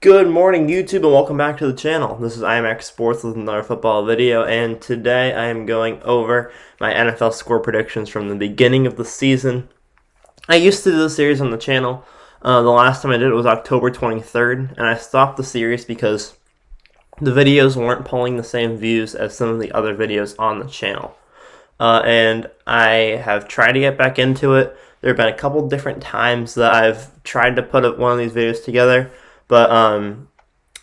Good morning, YouTube, and welcome back to the channel. This is IMAX Sports with another football video, and today I am going over my NFL score predictions from the beginning of the season. I used to do the series on the channel. The last time I did it was October 23rd, and I stopped the series because the videos weren't pulling the same views as some of the other videos on the channel. And I have tried to get back into it. There have been a couple different times that I've tried to put one of these videos together, but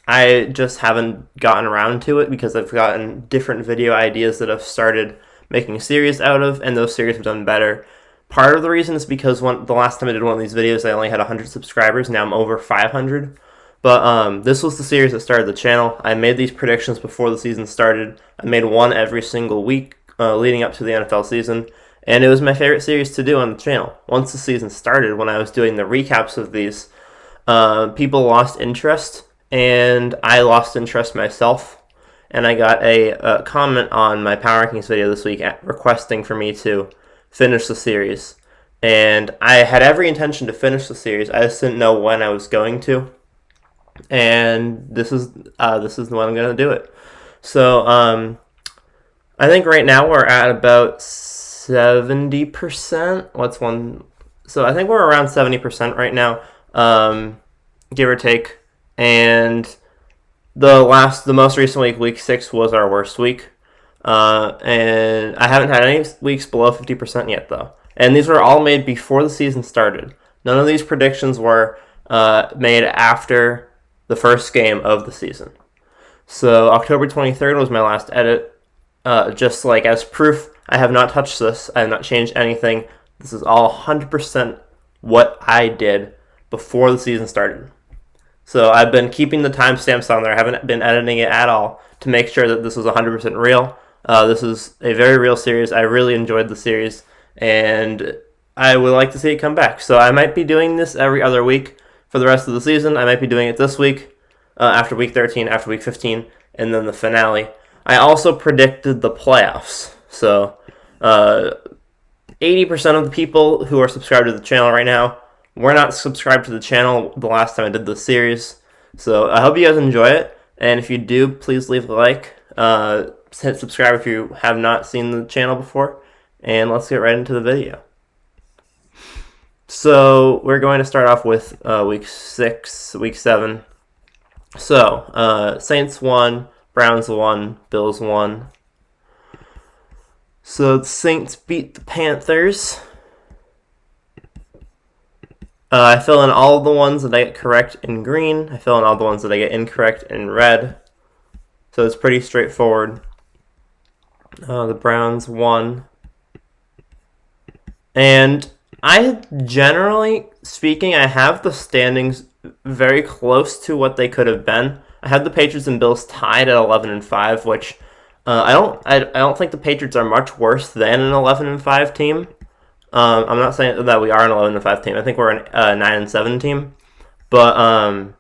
I just haven't gotten around to it because I've gotten different video ideas that I've started making a series out of, and those series have done better. Part of the reason is because the last time I did one of these videos, I only had 100 subscribers. Now I'm over 500. But this was the series that started the channel. I made these predictions before the season started. I made one every single week leading up to the NFL season, and it was my favorite series to do on the channel. Once the season started, when I was doing the recaps of these, people lost interest, and I lost interest myself. And I got a comment on my Power Rankings video this week requesting for me to finish the series. And I had every intention to finish the series. I just didn't know when I was going to. And this is when I'm going to do it. So I think right now we're at about 70%. So I think we're around 70% right now. Give or take. And the most recent week 6, was our worst week. And I haven't had any weeks below 50% yet, though. And these were all made before the season started. None of these predictions were made after the first game of the season. So October 23rd was my last edit. Just like as proof, I have not touched this. I have not changed anything. This is all 100% what I did before the season started. So I've been keeping the timestamps on there. I haven't been editing it at all to make sure that this is 100% real. This is a very real series. I really enjoyed the series, and I would like to see it come back. So I might be doing this every other week for the rest of the season. I might be doing it this week, after week 13, after week 15, and then the finale. I also predicted the playoffs. So 80% of the people who are subscribed to the channel right now were not subscribed to the channel the last time I did the series. So I hope you guys enjoy it. And if you do, please leave a like. Hit subscribe if you have not seen the channel before. And let's get right into the video. So we're going to start off with week 7. So Saints won, Browns won, Bills won. So the Saints beat the Panthers. I fill in all the ones that I get correct in green. I fill in all the ones that I get incorrect in red. So it's pretty straightforward. The Browns won. And generally speaking, I have the standings very close to what they could have been. I had the Patriots and Bills tied at 11-5, which I don't think the Patriots are much worse than an 11-5 team. I'm not saying that we are an 11-5 team. I think we're an 9-7 team. But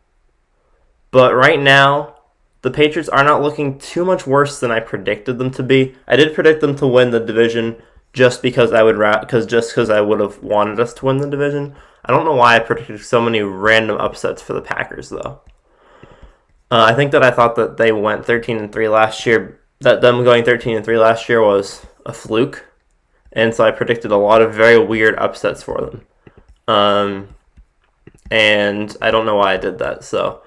right now, the Patriots are not looking too much worse than I predicted them to be. I did predict them to win the division just because I would have wanted us to win the division. I don't know why I predicted so many random upsets for the Packers, though. I think that I thought that they went 13-3 last year. That them going 13-3 last year was a fluke. And so I predicted a lot of very weird upsets for them. And I don't know why I did that. So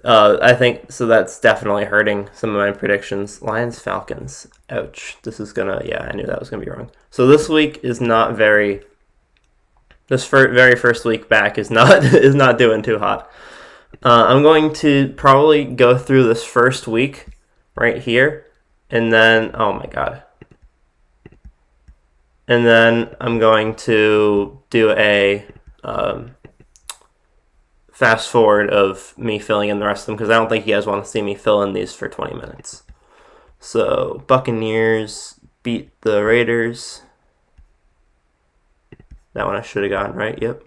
I think that's definitely hurting some of my predictions. Lions, Falcons. Ouch. I knew that was going to be wrong. So this week is not very... This very first week back is not doing too hot. I'm going to probably go through this first week right here. And then... Oh my god. And then I'm going to do a fast forward of me filling in the rest of them because I don't think you guys want to see me fill in these for 20 minutes. So, Buccaneers beat the Raiders. That one I should have gotten right, yep.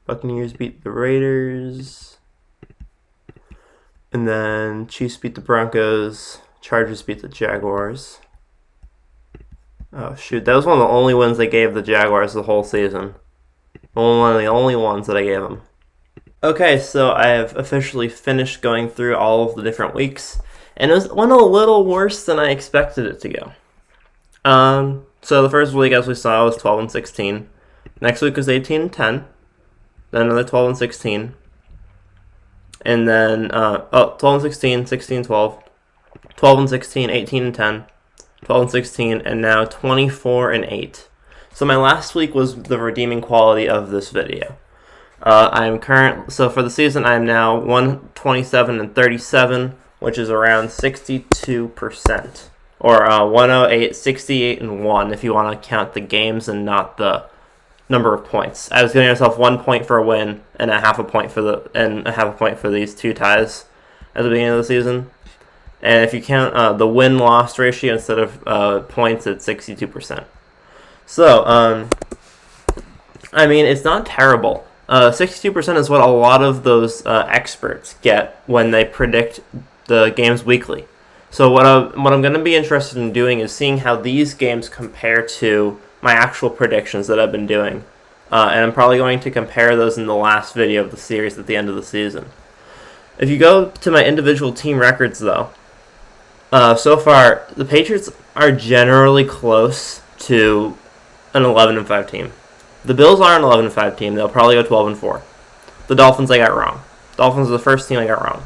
Buccaneers beat the Raiders. And then Chiefs beat the Broncos. Chargers beat the Jaguars. Oh, shoot. That was one of the only wins they gave the Jaguars the whole season. One of the only ones that I gave them. Okay, so I have officially finished going through all of the different weeks, and it went a little worse than I expected it to go. So the first week, as we saw, was 12 and 16. Next week was 18 and 10. Then another 12 and 16. And then 12 and 16, 16 and 12, 12 and 16, 18 and 10, 12 and 16, and now 24 and 8. So my last week was the redeeming quality of this video. So for the season, I am now 127 and 37, which is around 62%, or 108, 68 and 1 if you want to count the games and not the number of points. I was giving myself 1 point for a win and a half a point for these two ties at the beginning of the season. And if you count the win-loss ratio instead of points, it's 62%. So, I mean, it's not terrible. 62% is what a lot of those experts get when they predict the games weekly. So what I'm going to be interested in doing is seeing how these games compare to my actual predictions that I've been doing. And I'm probably going to compare those in the last video of the series at the end of the season. If you go to my individual team records, though, so far, the Patriots are generally close to an 11-5 team. The Bills are an 11-5 team. They'll probably go 12-4. The Dolphins I got wrong. Dolphins are the first team I got wrong.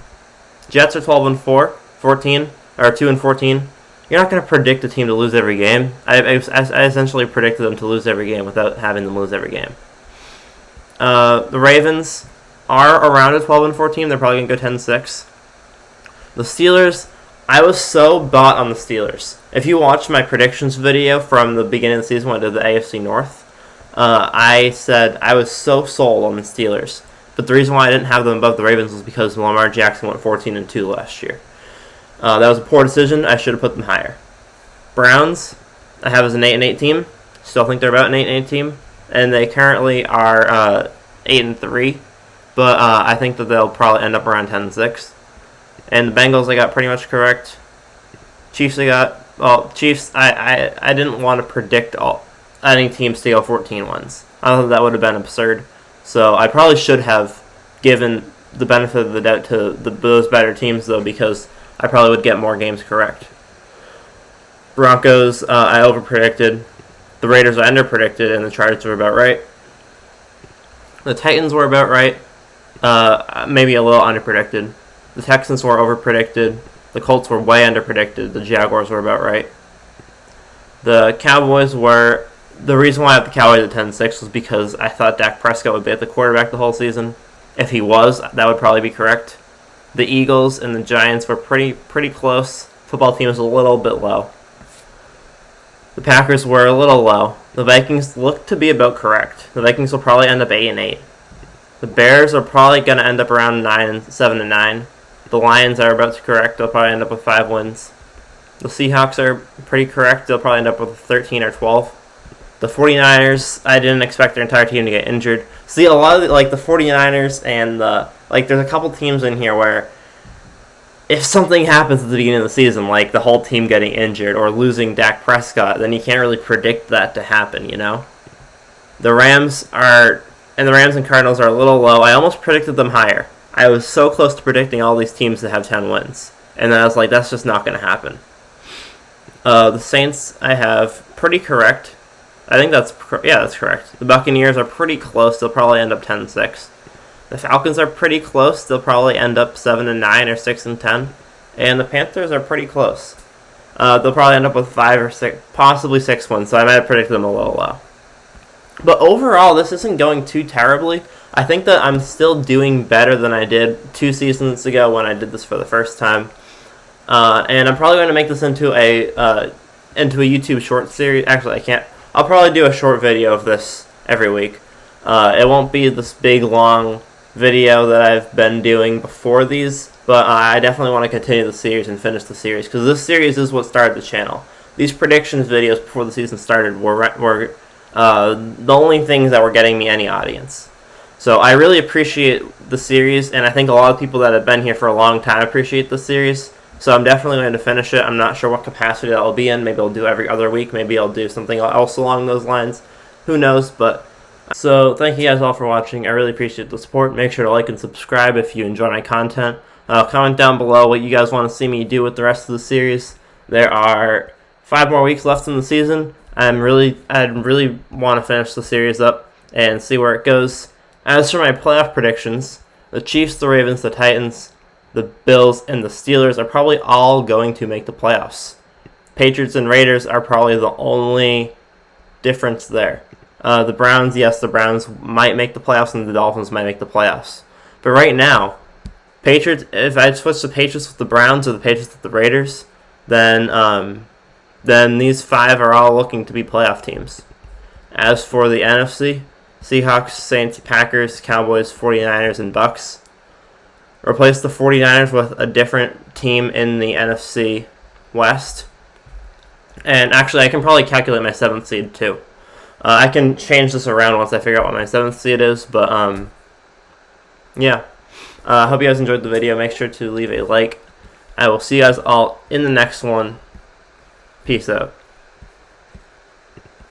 Jets are 12-4, 14, or 2-14. You're not going to predict a team to lose every game. I essentially predicted them to lose every game without having them lose every game. The Ravens are around a 12-4 team. They're probably going to go 10-6. The Steelers, I was so bought on the Steelers. If you watch my predictions video from the beginning of the season when I did the AFC North, I said I was so sold on the Steelers. But the reason why I didn't have them above the Ravens was because Lamar Jackson went 14-2 last year. That was a poor decision. I should have put them higher. Browns, I have as an 8-8 team. Still think they're about an 8-8 team. And they currently are 8-3. But I think that they'll probably end up around 10-6. And the Bengals I got pretty much correct. Chiefs Chiefs, I didn't want to predict any teams to go 14 wins. I thought that would have been absurd. So I probably should have given the benefit of the doubt to those better teams, though, because I probably would get more games correct. Broncos, I overpredicted. The Raiders I underpredicted, and the Chargers were about right. The Titans were about right. Maybe a little underpredicted. The Texans were overpredicted. The Colts were way underpredicted. The Jaguars were about right. The Cowboys were... The reason why I had the Cowboys at 10-6 was because I thought Dak Prescott would be at the quarterback the whole season. If he was, that would probably be correct. The Eagles and the Giants were pretty close. Football team was a little bit low. The Packers were a little low. The Vikings looked to be about correct. The Vikings will probably end up 8-8. The Bears are probably going to end up around 7-9. The Lions are about to correct. They'll probably end up with 5 wins. The Seahawks are pretty correct. They'll probably end up with 13 or 12. The 49ers, I didn't expect their entire team to get injured. See, a lot of the 49ers and there's a couple teams in here where if something happens at the beginning of the season, like the whole team getting injured or losing Dak Prescott, then you can't really predict that to happen, you know? The Rams and Cardinals are a little low. I almost predicted them higher. I was so close to predicting all these teams to have 10 wins. And then I was like, that's just not going to happen. The Saints, I have pretty correct. I think that's correct. The Buccaneers are pretty close. They'll probably end up 10-6. The Falcons are pretty close. They'll probably end up 7-9 or 6-10. And the Panthers are pretty close. They'll probably end up with 5 or 6, possibly 6 wins. So I might have predicted them a little low. But overall, this isn't going too terribly. I think that I'm still doing better than I did 2 seasons ago when I did this for the first time. And I'm probably going to make this into a YouTube short series. Actually, I can't. I'll probably do a short video of this every week. It won't be this big, long video that I've been doing before these, but I definitely want to continue the series and finish the series, because this series is what started the channel. These predictions videos before the season started were the only things that were getting me any audience. So I really appreciate the series, and I think a lot of people that have been here for a long time appreciate the series. So I'm definitely going to finish it. I'm not sure what capacity that will be in. Maybe I'll do every other week. Maybe I'll do something else along those lines. Who knows? But So thank you guys all for watching. I really appreciate the support. Make sure to like and subscribe if you enjoy my content. Comment down below what you guys want to see me do with the rest of the series. There are 5 more weeks left in the season. I really want to finish the series up and see where it goes. As for my playoff predictions, the Chiefs, the Ravens, the Titans, the Bills, and the Steelers are probably all going to make the playoffs. Patriots and Raiders are probably the only difference there. The Browns, yes, the Browns might make the playoffs, and the Dolphins might make the playoffs. But right now, Patriots. If I switch the Patriots with the Browns or the Patriots with the Raiders, then these 5 are all looking to be playoff teams. As for the NFC, Seahawks, Saints, Packers, Cowboys, 49ers, and Bucks. Replace the 49ers with a different team in the NFC West. And actually, I can probably calculate my 7th seed too. I can change this around once I figure out what my 7th seed is, but yeah. I hope you guys enjoyed the video. Make sure to leave a like. I will see you guys all in the next one. Peace out.